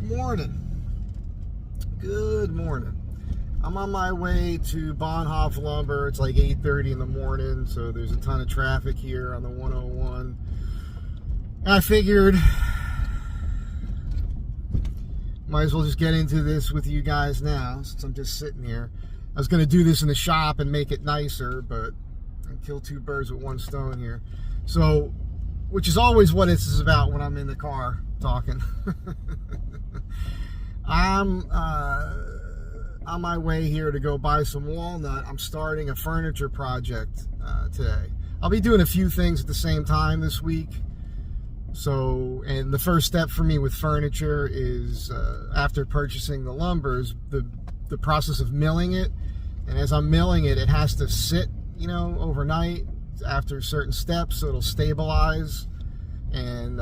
Good morning. Good morning. I'm on my way to Bohnhoff Lumber. It's like 8:30 in the morning, so there's a ton of traffic here on the 101. And I figured might as well just get into this with you guys now, since I'm just sitting here. I was going to do this in the shop and make it nicer, but I kill two birds with one stone here. So, which is always what this is about when I'm in the car talking. I'm on my way here to go buy some walnut. I'm starting a furniture project today. I'll be doing a few things at the same time this week. So, and the first step for me with furniture is after purchasing the lumbers, the process of milling it. And as I'm milling it, it has to sit, you know, overnight after certain steps, so it'll stabilize. And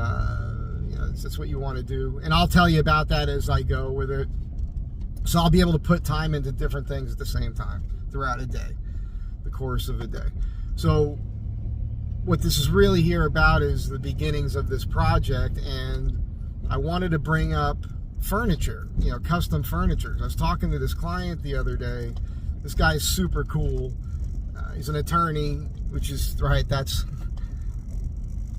you know, that's what you want to do. And I'll tell you about that as I go with it. So I'll be able to put time into different things at the same time throughout a day, the course of a day. So what this is really here about is the beginnings of this project, and I wanted to bring up furniture, you know, custom furniture. I was talking to this client the other day. This guy is super cool. He's an attorney, which is, right, that's,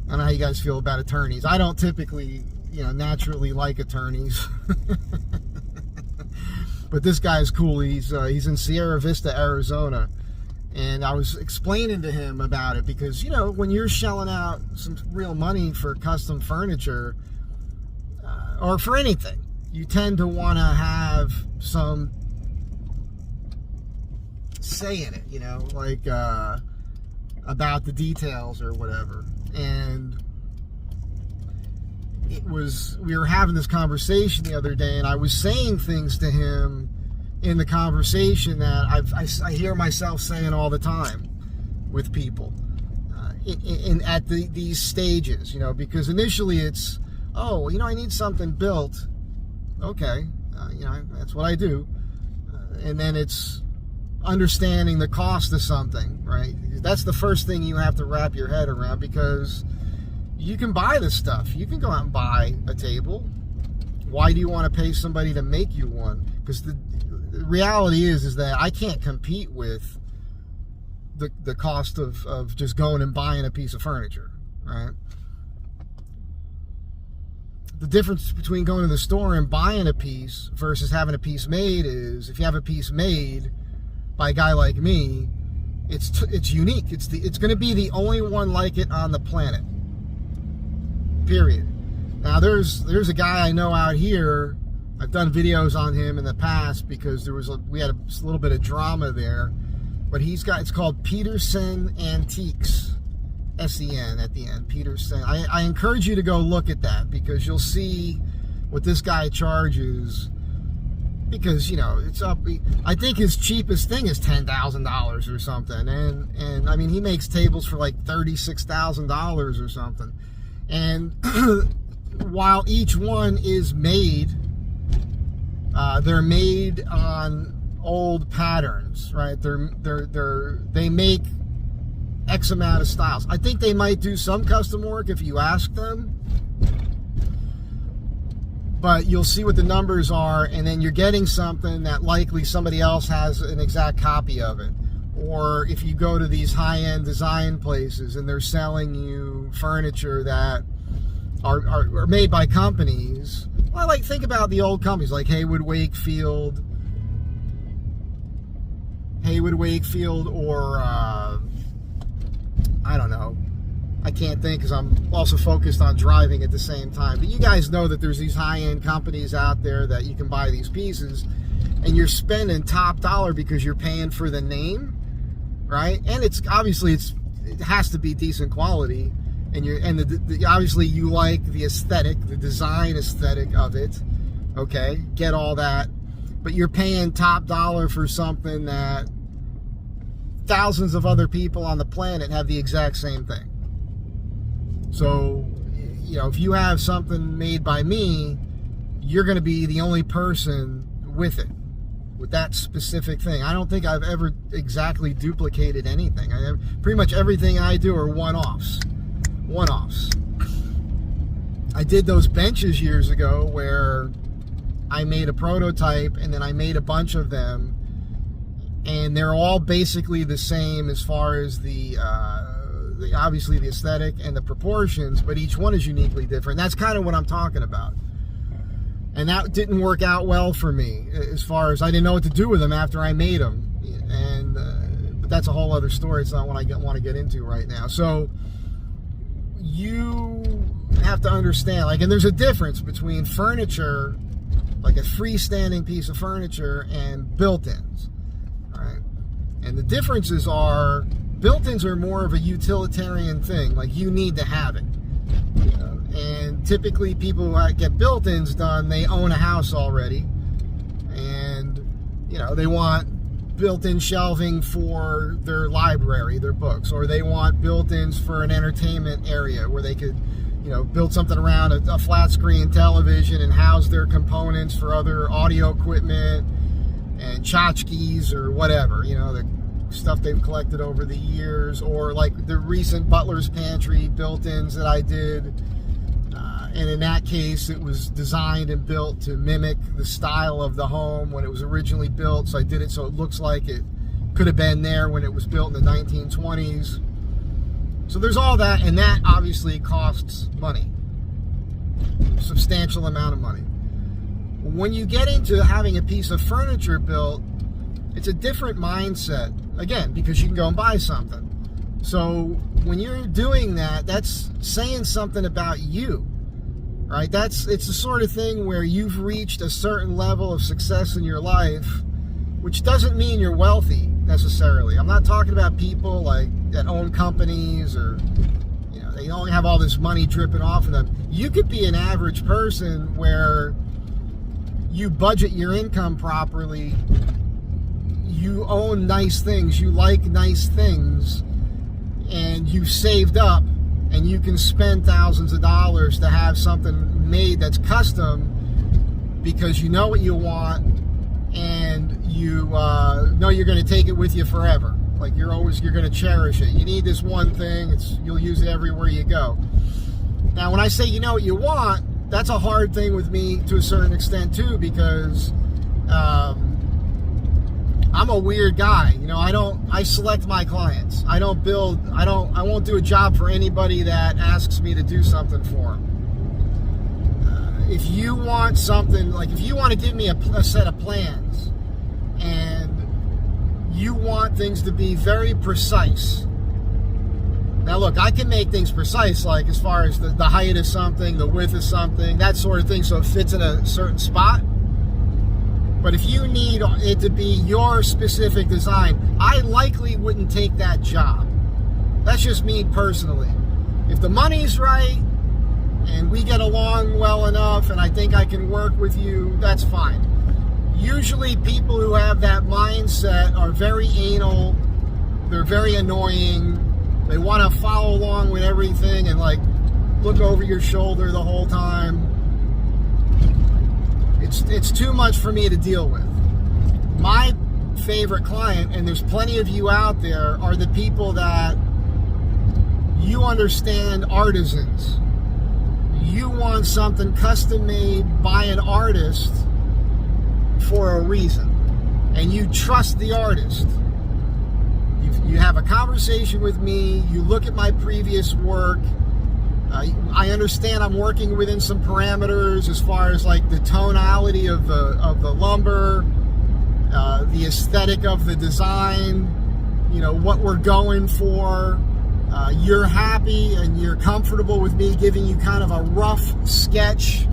I don't know how you guys feel about attorneys. I don't typically, you know, naturally like attorneys. But this guy is cool. He's in Sierra Vista, Arizona. And I was explaining to him about it because, you know, when you're shelling out some real money for custom furniture or for anything, you tend to want to have some say in it, you know, like about the details or whatever. And we were having this conversation the other day, and I was saying things to him in the conversation that I hear myself saying all the time with people at these stages, you know, because initially it's, oh, you know, I need something built. Okay, you know, that's what I do. And then it's understanding the cost of something, right? That's the first thing you have to wrap your head around, because you can buy this stuff. You can go out and buy a table. Why do you want to pay somebody to make you one? Because the reality is that I can't compete with the cost of just going and buying a piece of furniture, right? The difference between going to the store and buying a piece versus having a piece made is, if you have a piece made by a guy like me, it's unique. It's going to be the only one like it on the planet. Period. Now there's a guy I know out here. I've done videos on him in the past because we had a little bit of drama there. But it's called Peterson Antiques. S-E-N at the end, Peterson. I encourage you to go look at that, because you'll see what this guy charges. Because, you know, it's up. I think his cheapest thing is $10,000 or something. And I mean, he makes tables for like $36,000 or something. And while each one is made, they're made on old patterns, right? They make X amount of styles. I think they might do some custom work if you ask them, but you'll see what the numbers are, and then you're getting something that likely somebody else has an exact copy of it. Or if you go to these high-end design places and they're selling you furniture that are made by companies, well, like, think about the old companies like Haywood Wakefield, or I don't know. I can't think because I'm also focused on driving at the same time. But you guys know that there's these high-end companies out there that you can buy these pieces, and you're spending top dollar because you're paying for the name, right? And it's obviously it has to be decent quality, and obviously you like the aesthetic, the design aesthetic of it. Okay, get all that, but you're paying top dollar for something that thousands of other people on the planet have the exact same thing. So, you know, if you have something made by me, you're going to be the only person with it, with that specific thing. I don't think I've ever exactly duplicated anything. Pretty much everything I do are one-offs. One-offs. I did those benches years ago where I made a prototype, and then I made a bunch of them, and they're all basically the same as far as obviously the aesthetic and the proportions, but each one is uniquely different. That's kind of what I'm talking about. And that didn't work out well for me, as far as I didn't know what to do with them after I made them. And but that's a whole other story. It's not what I want to get into right now. So you have to understand, like, and there's a difference between furniture, like a freestanding piece of furniture, and built-ins. All right, and the differences are, built-ins are more of a utilitarian thing. Like, you need to have it. You know? And typically people who get built-ins done, they own a house already, and you know, they want built-in shelving for their library, their books, or they want built-ins for an entertainment area where they could, you know, build something around a flat screen television and house their components for other audio equipment and tchotchkes or whatever, you know, the stuff they've collected over the years. Or like the recent Butler's Pantry built-ins that I did. And in that case, it was designed and built to mimic the style of the home when it was originally built. So I did it so it looks like it could have been there when it was built in the 1920s. So there's all that, and that obviously costs money. A substantial amount of money. When you get into having a piece of furniture built, it's a different mindset. Again, because you can go and buy something. So when you're doing that, that's saying something about you. Right? It's the sort of thing where you've reached a certain level of success in your life, which doesn't mean you're wealthy necessarily. I'm not talking about people like that own companies, or you know, they only have all this money dripping off of them. You could be an average person where you budget your income properly, you own nice things, you like nice things, and you've saved up, and you can spend thousands of dollars to have something made that's custom because you know what you want, and you know you're going to take it with you forever. Like, you're going to cherish it. You need this one thing, you'll use it everywhere you go. Now, when I say you know what you want, that's a hard thing with me to a certain extent too, because I'm a weird guy. You know, I select my clients. I won't do a job for anybody that asks me to do something for them. If you want something, like if you want to give me a set of plans and you want things to be very precise. Now look, I can make things precise, like as far as the height of something, the width of something, that sort of thing, so it fits in a certain spot. But if you need it to be your specific design, I likely wouldn't take that job. That's just me personally. If the money's right and we get along well enough and I think I can work with you, that's fine. Usually people who have that mindset are very anal, they're very annoying, they want to follow along with everything and like look over your shoulder the whole time. It's too much for me to deal with. My favorite client, and there's plenty of you out there, are the people that you understand artisans. You want something custom made by an artist for a reason, and you trust the artist. You have a conversation with me, you look at my previous work, I understand I'm working within some parameters as far as like the tonality of the lumber, the aesthetic of the design, you know, what we're going for. You're happy and you're comfortable with me giving you kind of a rough sketch,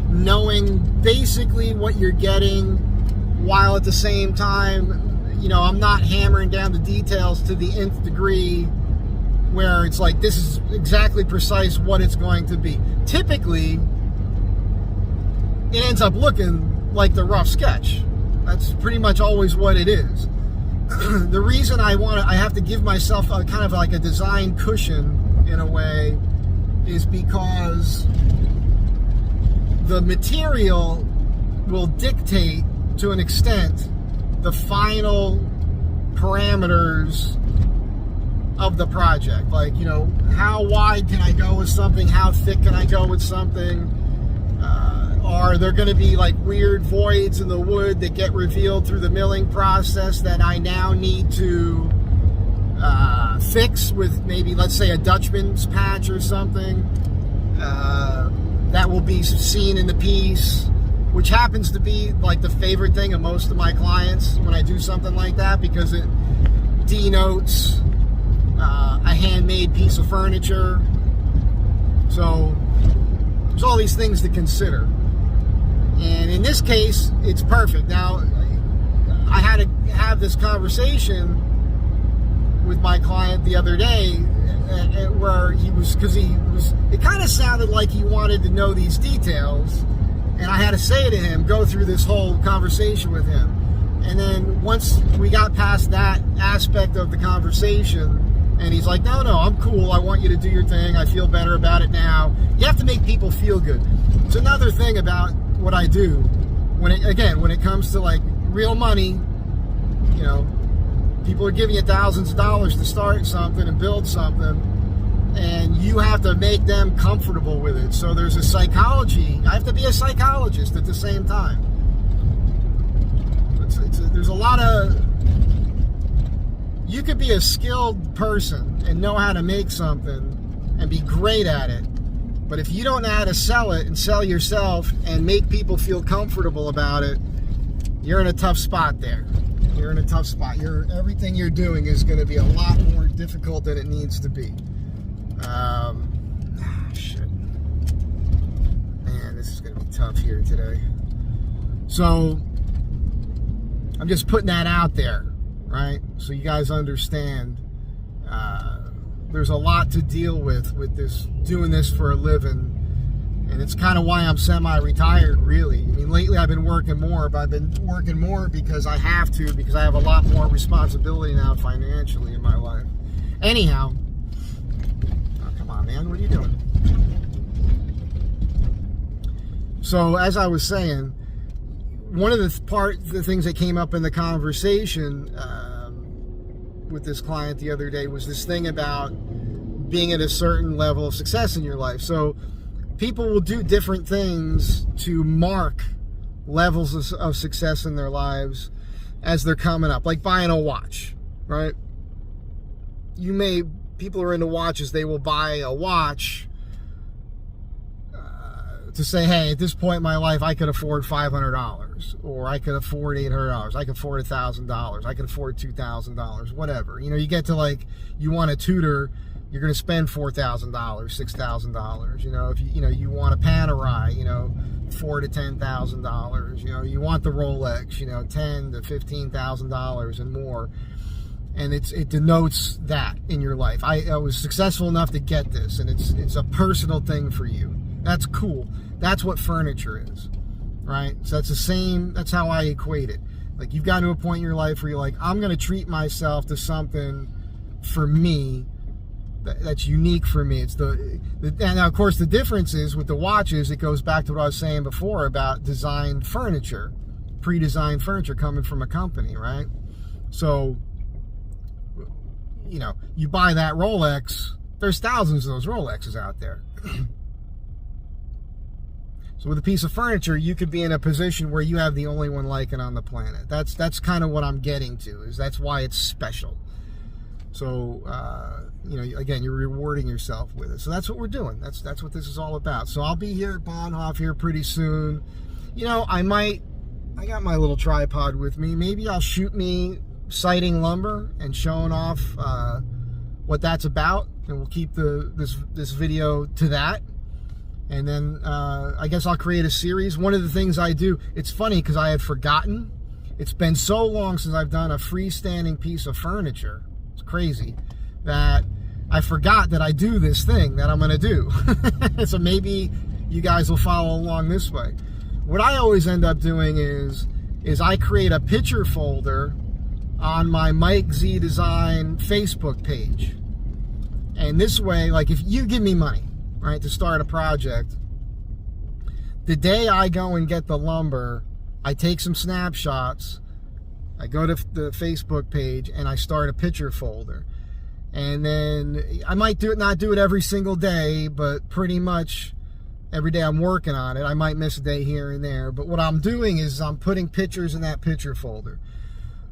knowing basically what you're getting, while at the same time, you know, I'm not hammering down the details to the nth degree where it's like, this is exactly precise what it's going to be. Typically, it ends up looking like the rough sketch. That's pretty much always what it is. The reason I have to give myself a kind of like a design cushion in a way is because the material will dictate to an extent the final parameters of the project. Like, you know, how wide can I go with something? How thick can I go with something? Are there going to be like weird voids in the wood that get revealed through the milling process that I now need to fix with maybe, let's say, a Dutchman's patch or something? That will be seen in the piece, which happens to be like the favorite thing of most of my clients when I do something like that, because it denotes a handmade piece of furniture. So there's all these things to consider. And in this case, it's perfect. Now, I had to have this conversation with my client the other day where it kind of sounded like he wanted to know these details. And I had to say to him, go through this whole conversation with him. And then once we got past that aspect of the conversation, and he's like, no, I'm cool. I want you to do your thing. I feel better about it now. You have to make people feel good. It's another thing about what I do. When it comes to like real money, people are giving you thousands of dollars to start something and build something, and you have to make them comfortable with it. So there's a psychology. I have to be a psychologist at the same time. There's a lot of... You could be a skilled person and know how to make something and be great at it, but if you don't know how to sell it and sell yourself and make people feel comfortable about it, you're in a tough spot there. You're in a tough spot. Everything you're doing is going to be a lot more difficult than it needs to be. Shit. Man, this is going to be tough here today. So, I'm just putting that out there, right? So you guys understand there's a lot to deal with this, doing this for a living. And it's kind of why I'm semi-retired, really. I mean, lately I've been working more, but I've been working more because I have to, because I have a lot more responsibility now financially in my life. Anyhow, oh, come on, man, what are you doing? So, as I was saying, one of the things that came up in the conversation with this client the other day was this thing about being at a certain level of success in your life. So people will do different things to mark levels of success in their lives as they're coming up, like buying a watch, right? People are into watches, they will buy a watch to say, hey, at this point in my life, I could afford $500, or I could afford $800, I could afford $1,000, I could afford $2,000, whatever. You get to like, you want a tutor, you're going to spend $4,000, $6,000. If you want a Panerai, $4,000 to $10,000. You want the Rolex, $10,000 to $15,000 and more. And it denotes that in your life. I was successful enough to get this, and it's a personal thing for you. That's cool. That's what furniture is, right? So that's how I equate it. Like, you've gotten to a point in your life where you're like, I'm going to treat myself to something for me that's unique for me. It's and now, of course, the difference is with the watches, it goes back to what I was saying before about designed furniture, pre-designed furniture coming from a company, right? So, you buy that Rolex, there's thousands of those Rolexes out there. So with a piece of furniture, you could be in a position where you have the only one like it on the planet. That's kind of what I'm getting to, is that's why it's special. So, again, you're rewarding yourself with it. So that's what we're doing. That's what this is all about. So I'll be here at Bohnhoff here pretty soon. I got my little tripod with me. Maybe I'll shoot me sighting lumber and showing off what that's about. And we'll keep this video to that. And then I guess I'll create a series. One of the things I do, it's funny because I had forgotten. It's been so long since I've done a freestanding piece of furniture. It's crazy that I forgot that I do this thing that I'm going to do. So maybe you guys will follow along this way. What I always end up doing is I create a picture folder on my Mike Z Design Facebook page. And this way, like, if you give me money, right, to start a project, the day I go and get the lumber, I take some snapshots, I go to the Facebook page, and I start a picture folder. And then I might not do it every single day, but pretty much Every day I'm working on it. I might miss a day here and there, but what I'm doing is I'm putting pictures in that picture folder.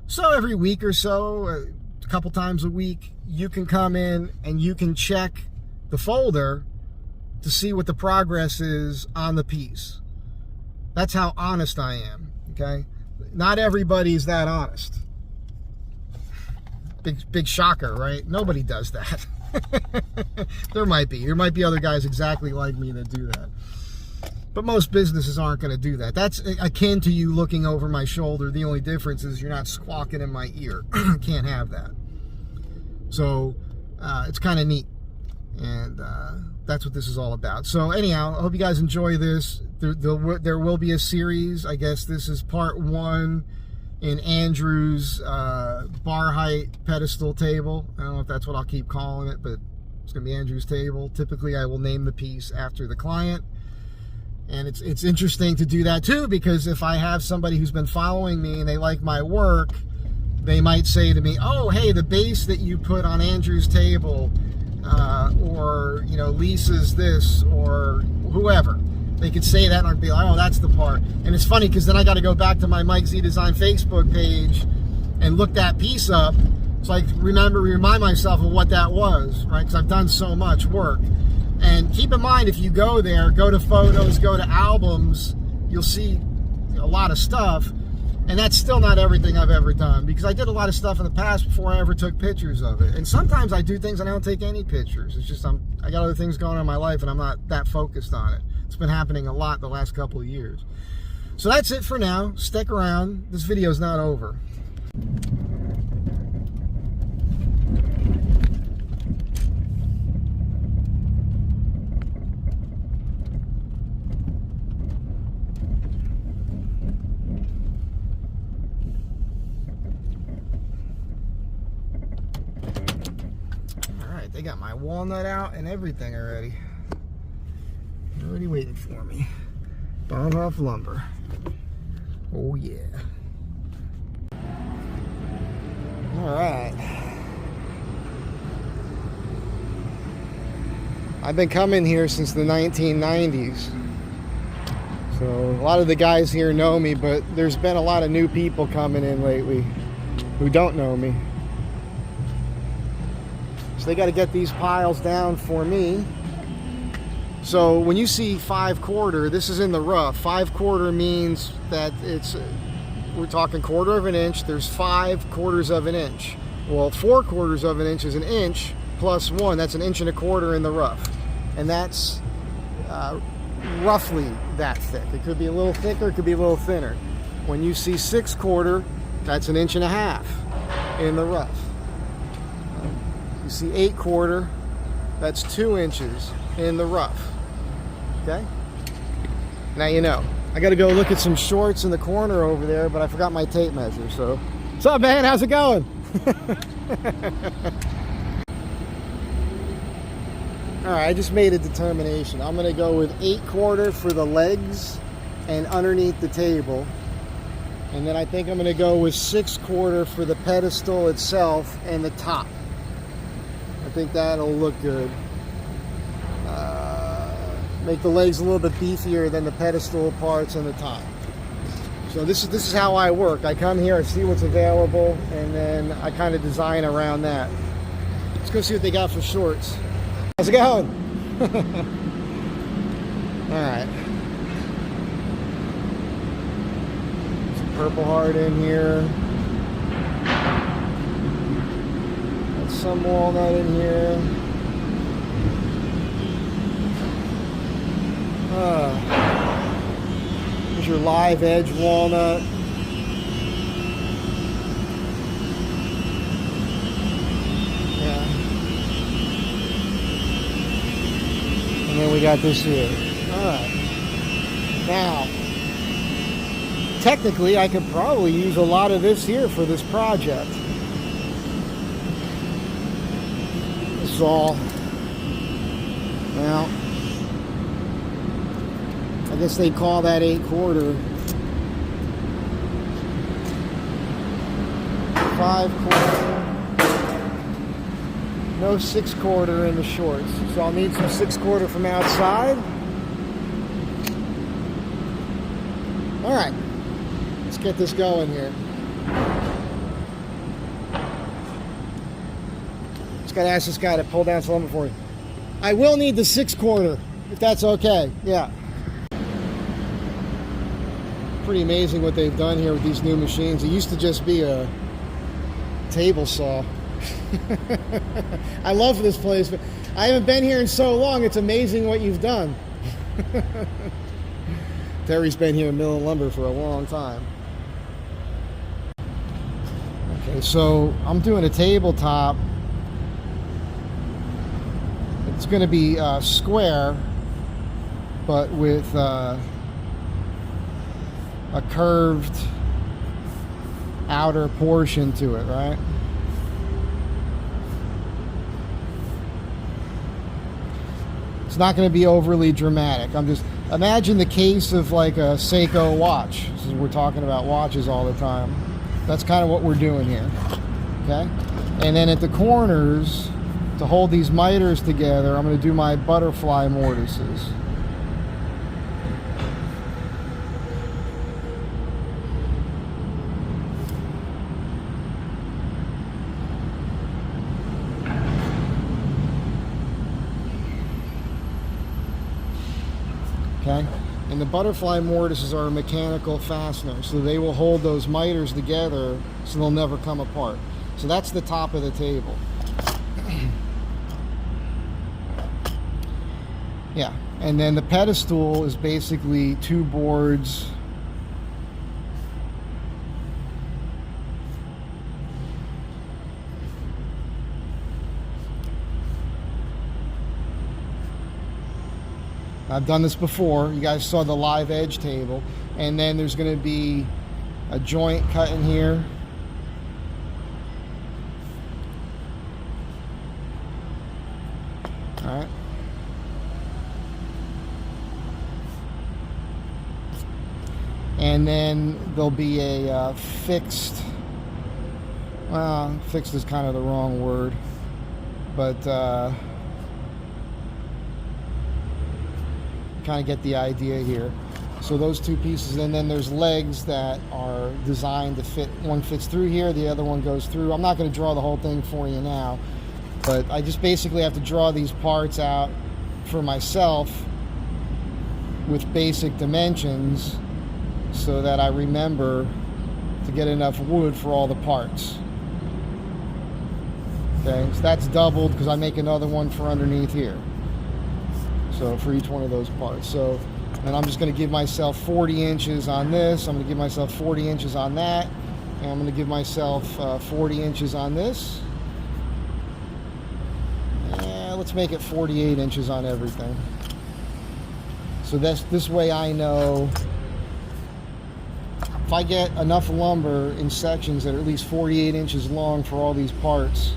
So every week or so, a couple times a week, you can come in and you can check the folder to see what the progress is on the piece. That's how honest I am, okay? Not everybody's that honest. Big shocker, right? Nobody does that. There might be other guys exactly like me that do that. But most businesses aren't going to do that. That's akin to you looking over my shoulder. The only difference is you're not squawking in my ear. Can't have that. So it's kind of neat. And that's what this is all about. So anyhow, I hope you guys enjoy this. There will be a series. I guess this is part 1 in Andrew's bar height pedestal table. I don't know if that's what I'll keep calling it, but it's going to be Andrew's table. Typically, I will name the piece after the client. And it's interesting to do that too, because if I have somebody who's been following me and they like my work, they might say to me, oh, hey, the base that you put on Andrew's table, or, you know, Lisa's this, or whoever. They could say that and I'd be like, oh, that's the part. And it's funny because then I got to go back to my Mike Z Design Facebook page and look that piece up. So I remind myself of what that was, right? Because I've done so much work. And keep in mind, if you go there, go to photos, go to albums, you'll see a lot of stuff. And that's still not everything I've ever done, because I did a lot of stuff in the past before I ever took pictures of it. And sometimes I do things and I don't take any pictures. It's just I got other things going on in my life and I'm not that focused on it. It's been happening a lot the last couple of years. So that's it for now. Stick around. This video's not over. They got my walnut out and everything already. Already waiting for me. Bohnhoff Lumber. Oh yeah. Alright. I've been coming here since the 1990s. So a lot of the guys here know me, but there's been a lot of new people coming in lately who don't know me. So they got to get these piles down for me. So when you see 5/4, this is in the rough. 5/4 means that we're talking 1/4 of an inch. There's 5/4 of an inch. Well, 4/4 of an inch is an inch plus 1. That's 1 1/4 inches in the rough. And that's roughly that thick. It could be a little thicker, it could be a little thinner. When you see 6/4, that's 1.5 inches in the rough. You see 8/4, that's 2 inches in the rough. Okay? Now you know. I gotta go look at some shorts in the corner over there, but I forgot my tape measure, so. What's up, man? How's it going? Alright, I just made a determination. I'm gonna go with 8/4 for the legs and underneath the table. And then I think I'm gonna go with 6/4 for the pedestal itself and the top. I think that'll look good. Make the legs a little bit beefier than the pedestal parts and the top. So this is how I work. I come here, I see what's available, and then I kind of design around that. Let's go see what they got for shorts. How's it going? All right. Some Purple Heart in here. Got some walnut in here. Here's your live edge walnut. Yeah. And then we got this here. Alright. Now, technically I could probably use a lot of this here for this project. This is all, well, I guess they call that 8/4. 5/4. No 6/4 in the shorts. So I'll need some 6/4 from outside. All right, let's get this going here. Just gotta ask this guy to pull down some lumber for me. I will need the 6/4, if that's okay. Yeah. Pretty amazing what they've done here with these new machines. It used to just be a table saw. I love this place, but I haven't been here in so long. It's amazing what you've done. Terry's been here milling lumber for a long time. Okay, so I'm doing a tabletop. It's going to be square, but with a curved outer portion to it, right? It's not going to be overly dramatic. I'm just, imagine the case of like a Seiko watch. Since we're talking about watches all the time. That's kind of what we're doing here. Okay? And then at the corners, to hold these miters together, I'm going to do my butterfly mortises. Okay, and the butterfly mortises are a mechanical fastener, so they will hold those miters together so they'll never come apart. So that's the top of the table. Yeah, and then the pedestal is basically 2 boards. I've done this before. You guys saw the live edge table. And then there's going to be a joint cut in here. All right. And then there'll be a fixed, well, fixed is kind of the wrong word, but kind of get the idea here. So those 2 pieces, and then there's legs that are designed to fit. One fits through here, the other one goes through. I'm not going to draw the whole thing for you now, but I just basically have to draw these parts out for myself with basic dimensions so that I remember to get enough wood for all the parts. Okay, so that's doubled because I make another one for underneath here. So for each one of those parts. So, and I'm just going to give myself 40 inches on this. I'm going to give myself 40 inches on that. And I'm going to give myself 40 inches on this. And let's make it 48 inches on everything. So this way I know if I get enough lumber in sections that are at least 48 inches long for all these parts,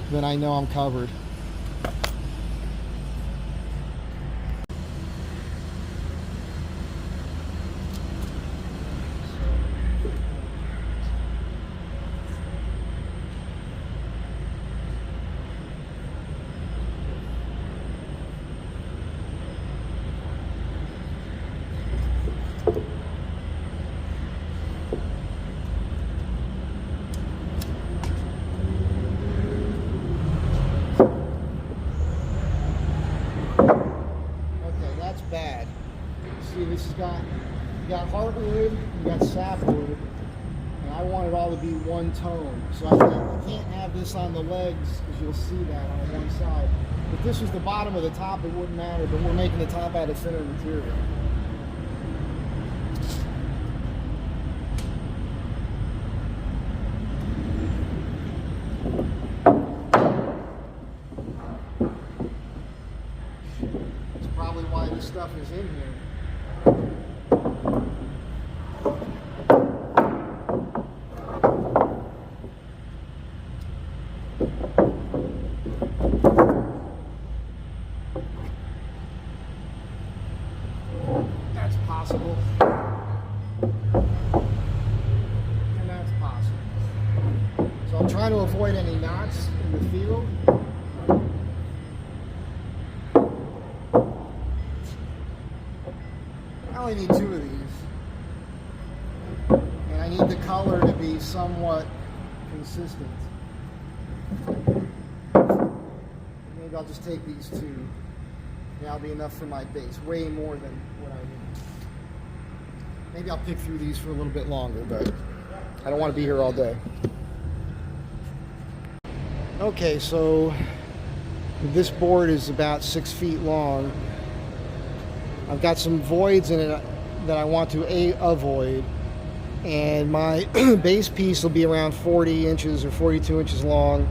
then I know I'm covered. Bad. See, this has got, you got heartwood, you got sapwood, and I want it all to be one tone. So I can't have this on the legs because you'll see that on one side. If this was the bottom of the top, it wouldn't matter, but we're making the top out of thinner material. Probably why this stuff is in here. That's possible. And that's possible. So I'm trying to avoid any knots in the field. I only need 2 of these. I need the color to be somewhat consistent. Maybe I'll just take these two. That'll be enough for my base, way more than what I need. Maybe I'll pick through these for a little bit longer, but I don't want to be here all day. Okay, so this board is about 6 feet long. I've got some voids in it that I want to avoid, and my base piece will be around 40 inches or 42 inches long.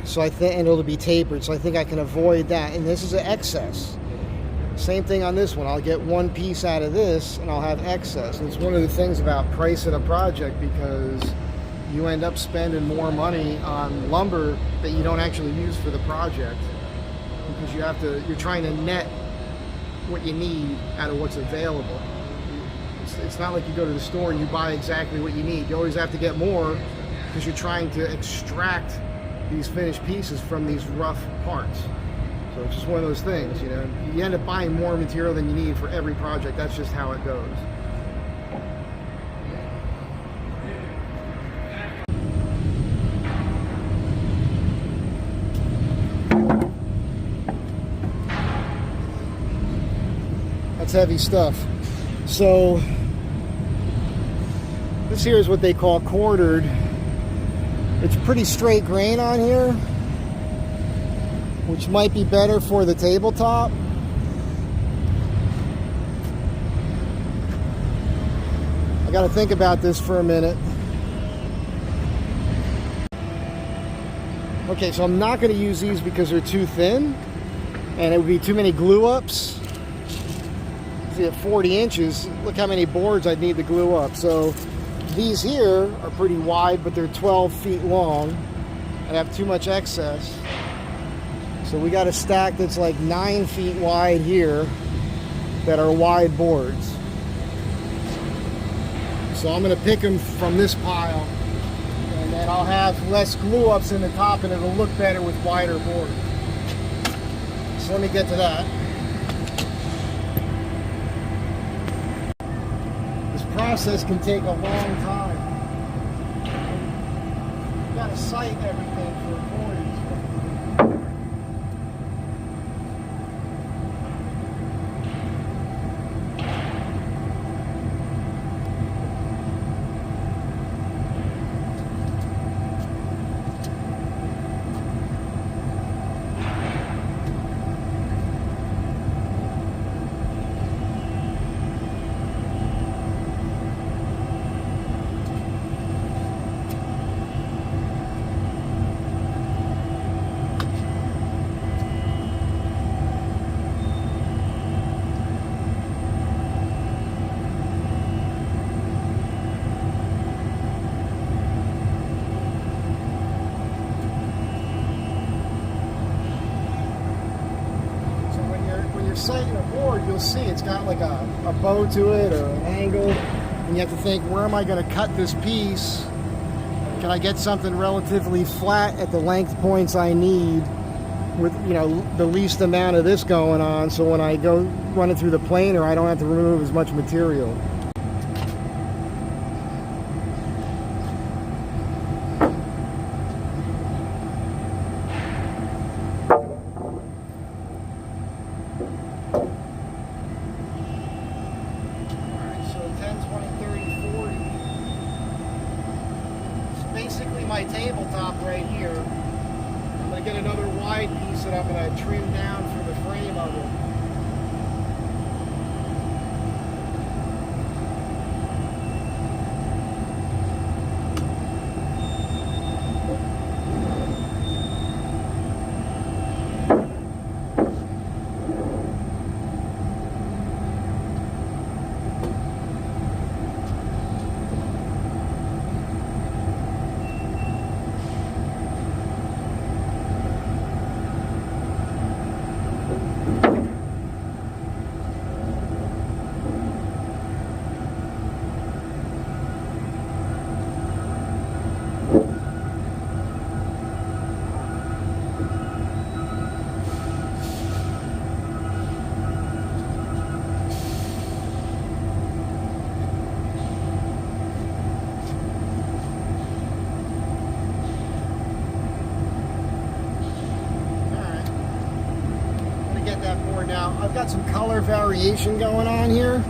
So I think, and it'll be tapered, so I think I can avoid that. And this is an excess. Same thing on this one. I'll get one piece out of this, and I'll have excess. And it's one of the things about pricing a project, because you end up spending more money on lumber that you don't actually use for the project, because you're trying to net what you need out of what's available. It's not like you go to the store and you buy exactly what you need. You always have to get more, because you're trying to extract these finished pieces from these rough parts. So it's just one of those things, you know. You end up buying more material than you need for every project. That's just how it goes. That's heavy stuff. So this here is what they call quartered. It's pretty straight grain on here, which might be better for the tabletop. I got to think about this for a minute. Okay, so I'm not going to use these because they're too thin, and it would be too many glue ups. See, at 40 inches, look how many boards I'd need to glue up. So these here are pretty wide, but they're 12 feet long. I have too much excess. So we got a stack that's like 9 feet wide here that are wide boards. So I'm going to pick them from this pile, and then I'll have less glue ups in the top, and it'll look better with wider boards. So let me get to that. Process can take a long time. You gotta sight everything for boards. Sighting a board, you'll see it's got like a bow to it or an angle, and you have to think, where am I going to cut this piece? Can I get something relatively flat at the length points I need with, you know, the least amount of this going on, so when I go run it through the planer, I don't have to remove as much material. My tabletop right here. I'm going to get another wide piece that I'm going to trim down for the frame of it. got some color variation going on here.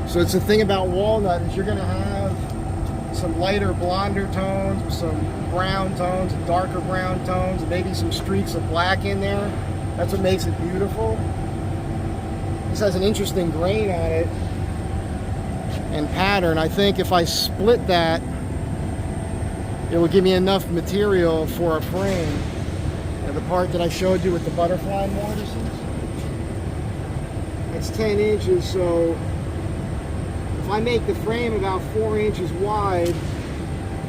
So it's the thing about walnut is you're going to have some lighter blonder tones, some brown tones, and darker brown tones, and maybe some streaks of black in there. That's what makes it beautiful. This has an interesting grain on it and pattern. I think if I split that, it will give me enough material for a frame. And the part that I showed you with the butterfly mortises, it's 10 inches, so if I make the frame about 4 inches wide,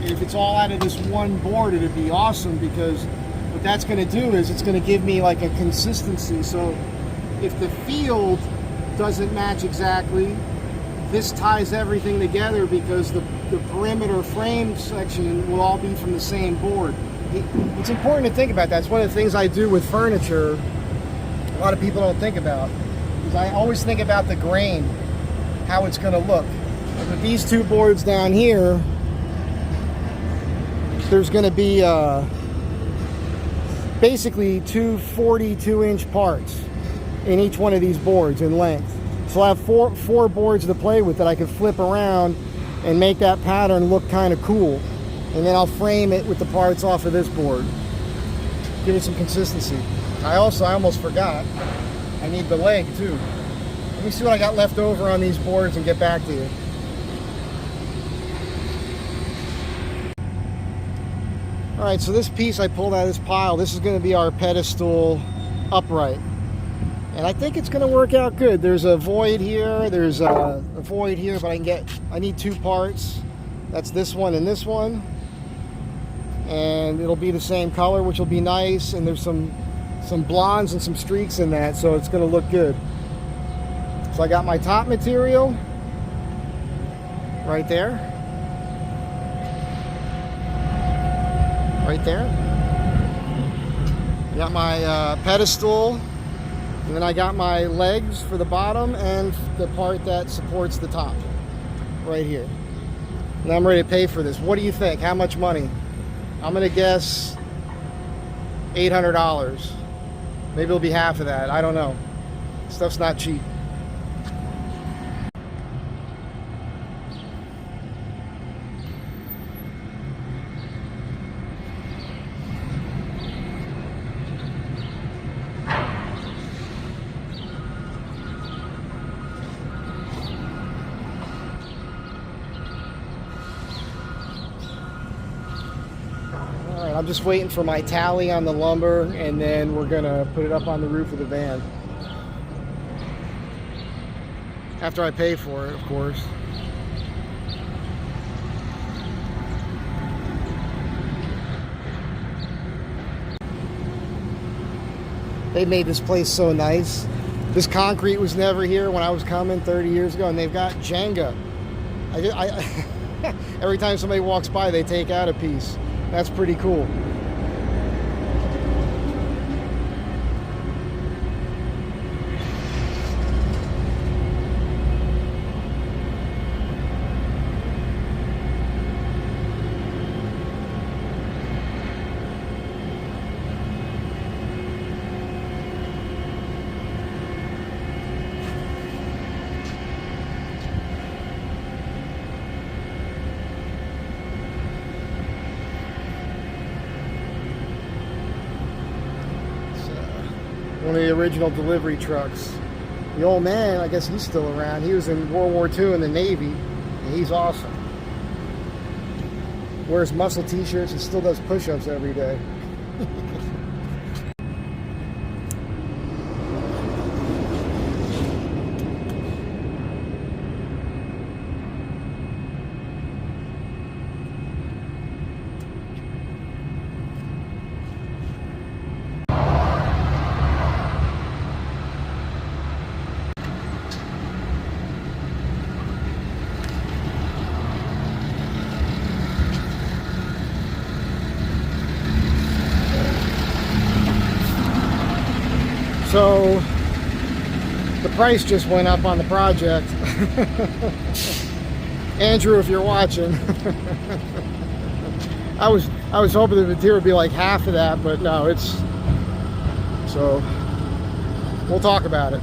if it's all out of this one board, it'd be awesome, because what that's going to do is it's going to give me like a consistency. So if the field doesn't match exactly, this ties everything together, because the perimeter frame section will all be from the same board. It's important to think about that. It's one of the things I do with furniture a lot of people don't think about, because I always think about the grain, how it's going to look. And with these two boards down here, there's going to be basically two 42-inch parts in each one of these boards in length. So I have four boards to play with that I can flip around and make that pattern look kind of cool. And then I'll frame it with the parts off of this board. Give it some consistency. I almost forgot, I need the leg too. Let me see what I got left over on these boards and get back to you. Alright, so this piece I pulled out of this pile, this is going to be our pedestal upright. And I think it's going to work out good. There's a void here, there's a void here, but I need two parts. That's this one and this one. And it'll be the same color, which will be nice. And there's some blondes and some streaks in that, so it's going to look good. So I got my top material right there. Right there. Got my pedestal. And then I got my legs for the bottom and the part that supports the top right here. And I'm ready to pay for this. What do you think? How much money? I'm going to guess $800. Maybe it'll be half of that. I don't know. Stuff's not cheap. I'm just waiting for my tally on the lumber, and then we're gonna put it up on the roof of the van. After I pay for it, of course. They made this place so nice. This concrete was never here when I was coming 30 years ago, and they've got Jenga. Every time somebody walks by, they take out a piece. That's pretty cool. One of the original delivery trucks. The old man, I guess he's still around. He was in World War II in the Navy, and he's awesome. Wears muscle t-shirts and still does push-ups every day. So the price just went up on the project. Andrew, if you're watching, I was hoping the material would be like half of that, but no, it's so we'll talk about it.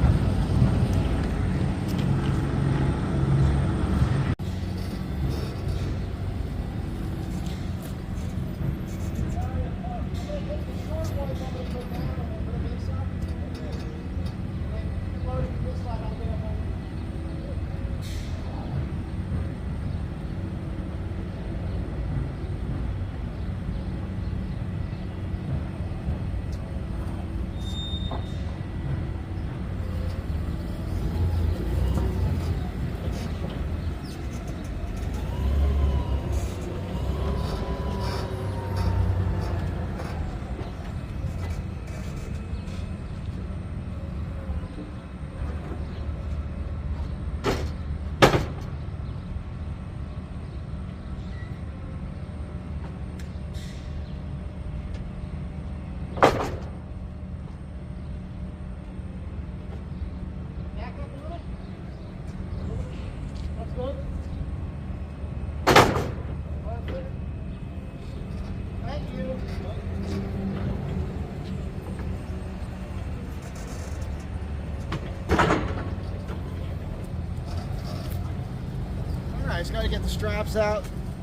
I just got to get the straps out,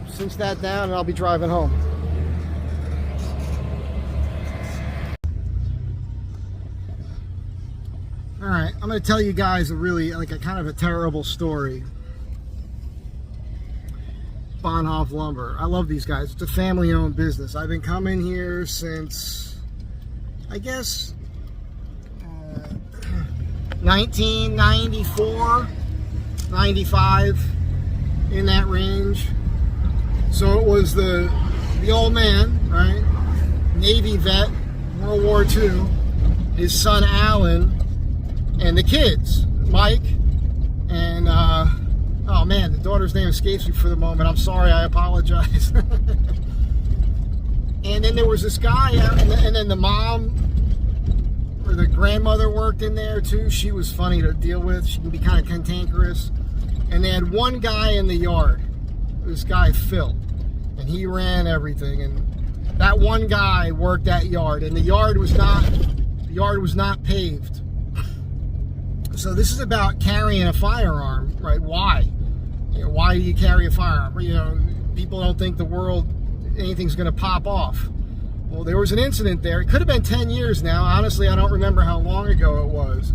cinch that down, and I'll be driving home. All right, I'm going to tell you guys a really, like, a kind of a terrible story. Bohnhoff Lumber. I love these guys. It's a family-owned business. I've been coming here since, I guess, 1994, 95. In that range. So it was the old man, right? Navy vet, World War II, his son Alan, and the kids, Mike, and oh man, the daughter's name escapes me for the moment. I'm sorry, I apologize. And then there was this guy, and then the mom or the grandmother worked in there too. She was funny to deal with. She can be kind of cantankerous. And they had one guy in the yard, this guy Phil, and he ran everything. And that one guy worked that yard, and the yard was not paved. So this is about carrying a firearm, right? Why? You know, why do you carry a firearm? You know, people don't think anything's going to pop off. Well, there was an incident there. It could have been 10 years now. Honestly, I don't remember how long ago it was.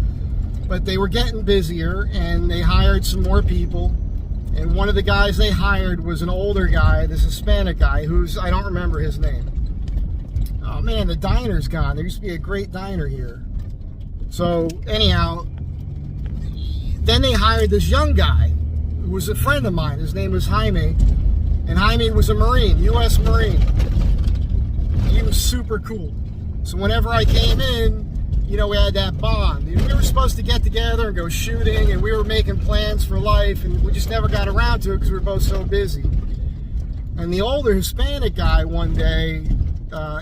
But they were getting busier, and they hired some more people. And one of the guys they hired was an older guy, this Hispanic guy, I don't remember his name. Oh man, the diner's gone. There used to be a great diner here. So anyhow, then they hired this young guy who was a friend of mine. His name was Jaime. And Jaime was a Marine, U.S. Marine. He was super cool. So whenever I came in, you know, we had that bond. We were supposed to get together and go shooting, and we were making plans for life, and we just never got around to it because we were both so busy. And the older Hispanic guy one day,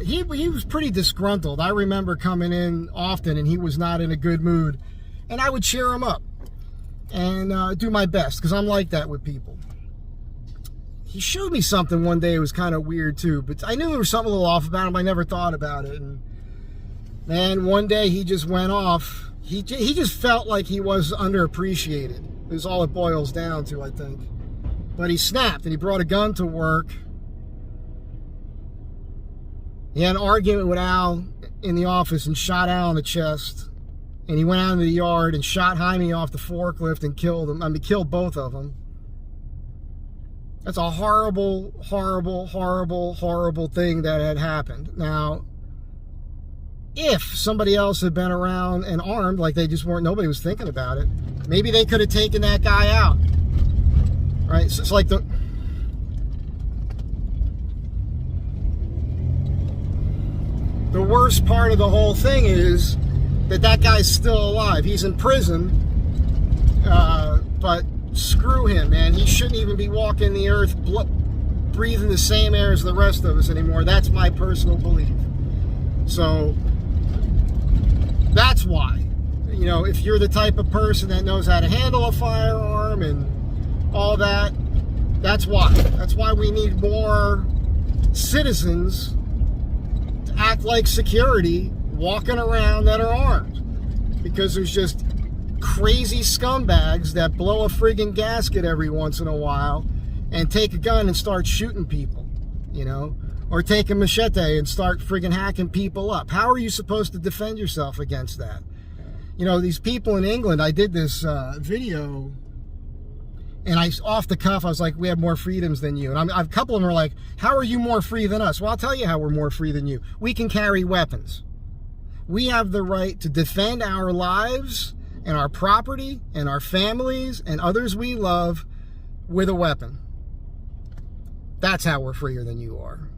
he was pretty disgruntled. I remember coming in often, and he was not in a good mood. And I would cheer him up and do my best, because I'm like that with people. He showed me something one day. It was kind of weird, too. But I knew there was something a little off about him. I never thought about it. And man, one day he just went off. He just felt like he was underappreciated. Is all it boils down to, I think. But he snapped, and he brought a gun to work. He had an argument with Al in the office and shot Al in the chest. And he went out into the yard and shot Jaime off the forklift and killed him. I mean, killed both of them. That's a horrible, horrible, horrible, horrible thing that had happened. Now, if somebody else had been around and armed, like they just weren't, nobody was thinking about it, maybe they could have taken that guy out. Right? So it's like the worst part of the whole thing is that guy's still alive. He's in prison, but screw him, man. He shouldn't even be walking the earth breathing the same air as the rest of us anymore. That's my personal belief. So that's why, you know, if you're the type of person that knows how to handle a firearm and all that, that's why. That's why we need more citizens to act like security walking around that are armed. because there's just crazy scumbags that blow a friggin' gasket every once in a while and take a gun and start shooting people, you know, or take a machete and start friggin' hacking people up. How are you supposed to defend yourself against that? You know, these people in England, I did this video, and off the cuff, I was like, we have more freedoms than you. And a couple of them are like, how are you more free than us? Well, I'll tell you how we're more free than you. We can carry weapons. We have the right to defend our lives and our property and our families and others we love with a weapon. That's how we're freer than you are.